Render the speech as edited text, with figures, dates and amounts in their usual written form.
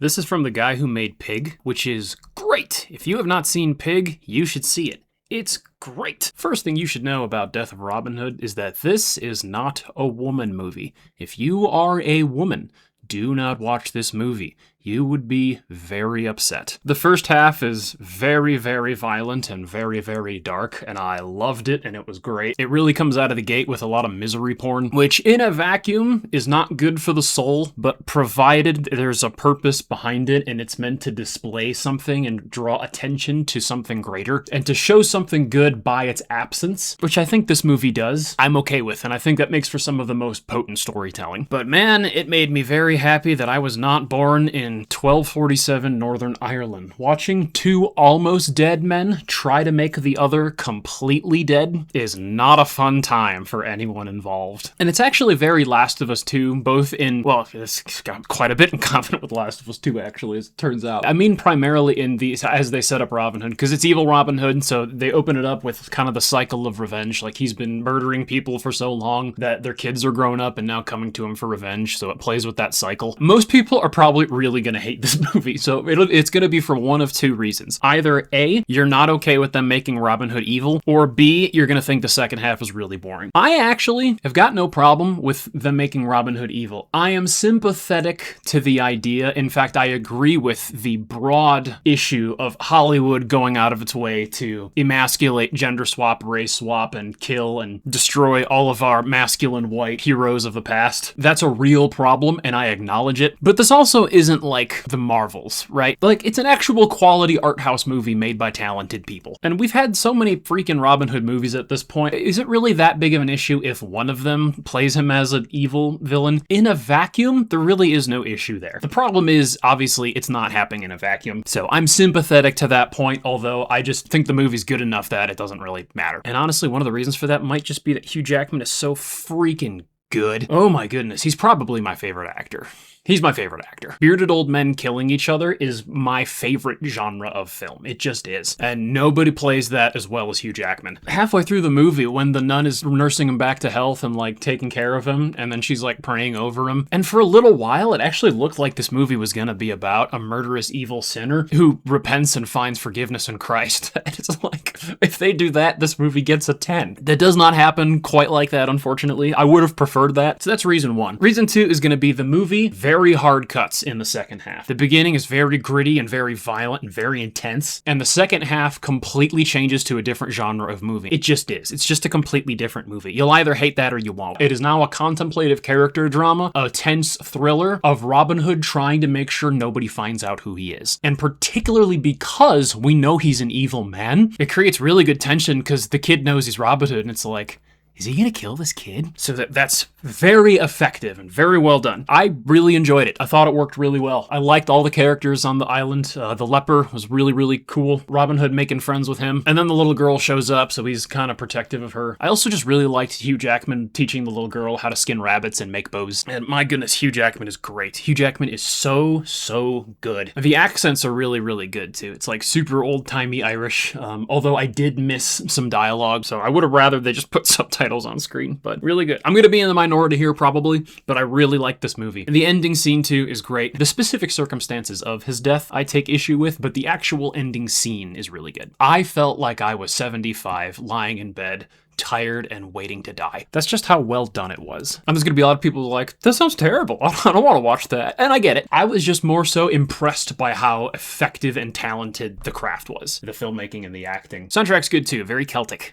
This is from the guy who made Pig, which is great. If you have not seen Pig, you should see it. It's great. First thing you should know about Death of Robin Hood is that this is not a woman movie. If you are a woman, do not watch this movie. You would be very upset. The first half is very, very violent and very, very dark, and I loved it, and it was great. It really comes out of the gate with a lot of misery porn, which in a vacuum is not good for the soul, but provided there's a purpose behind it and it's meant to display something and draw attention to something greater, and to show something good by its absence, which I think this movie does, I'm okay with, and I think that makes for some of the most potent storytelling. But man, it made me very happy that I was not born in 1247 Northern Ireland. Watching two almost dead men try to make the other completely dead is not a fun time for anyone involved. And it's actually very Last of Us 2, both in, well, it's got quite a bit in common with Last of Us 2 actually, as it turns out. I mean primarily in the, as they set up Robin Hood, because it's evil Robin Hood, so they open it up with kind of the cycle of revenge, like he's been murdering people for so long that their kids are grown up and now coming to him for revenge, so it plays with that cycle. Most people are probably really gonna hate this movie, so it's gonna be for one of two reasons. Either A, you're not okay with them making Robin Hood evil, or B, you're gonna think the second half is really boring. I actually have got no problem with them making Robin Hood evil. I am sympathetic to the idea. In fact, I agree with the broad issue of Hollywood going out of its way to emasculate, gender swap, race swap, and kill and destroy all of our masculine white heroes of the past. That's a real problem, and I acknowledge it. But this also isn't like the Marvels, right? Like, it's an actual quality art house movie made by talented people. And we've had so many freaking Robin Hood movies at this point. Is it really that big of an issue if one of them plays him as an evil villain? In a vacuum, there really is no issue there. The problem is, obviously, it's not happening in a vacuum. So I'm sympathetic to that point, although I just think the movie's good enough that it doesn't really matter. And honestly, one of the reasons for that might just be that Hugh Jackman is so freaking good. Oh my goodness, he's probably my favorite actor. He's my favorite actor. Bearded old men killing each other is my favorite genre of film. It just is. And nobody plays that as well as Hugh Jackman. Halfway through the movie, when the nun is nursing him back to health and like taking care of him, and then she's like praying over him. And for a little while, it actually looked like this movie was gonna be about a murderous evil sinner who repents and finds forgiveness in Christ. And it's like, if they do that, this movie gets a 10. That does not happen quite like that, unfortunately. I would have preferred that. So that's reason one. Reason two is gonna be the movie very hard cuts in the second half. The beginning is very gritty and very violent and very intense, and the second half completely changes to a different genre of movie. It just is. It's just a completely different movie. You'll either hate that or you won't. It is now a contemplative character drama, a tense thriller of Robin Hood trying to make sure nobody finds out who he is. And particularly because we know he's an evil man, it creates really good tension because the kid knows he's Robin Hood, and it's like, is he gonna kill this kid? So that's very effective and very well done. I really enjoyed it. I thought it worked really well. I liked all the characters on the island. The leper was really, really cool. Robin Hood making friends with him. And then the little girl shows up, so he's kind of protective of her. I also just really liked Hugh Jackman teaching the little girl how to skin rabbits and make bows. And my goodness, Hugh Jackman is great. Hugh Jackman is so good. The accents are really, really good too. It's like super old-timey Irish, although I did miss some dialogue, so I would have rather they just put subtitles on screen, but really good. I'm gonna be in the minority here probably, but I really like this movie. And the ending scene too is great. The specific circumstances of his death I take issue with, but the actual ending scene is really good. I felt like I was 75, lying in bed, tired and waiting to die. That's just how well done it was. And there's gonna be a lot of people who are like, that sounds terrible. I don't want to watch that. And I get it. I was just more so impressed by how effective and talented the craft was. The filmmaking and the acting. Soundtrack's good too, very Celtic.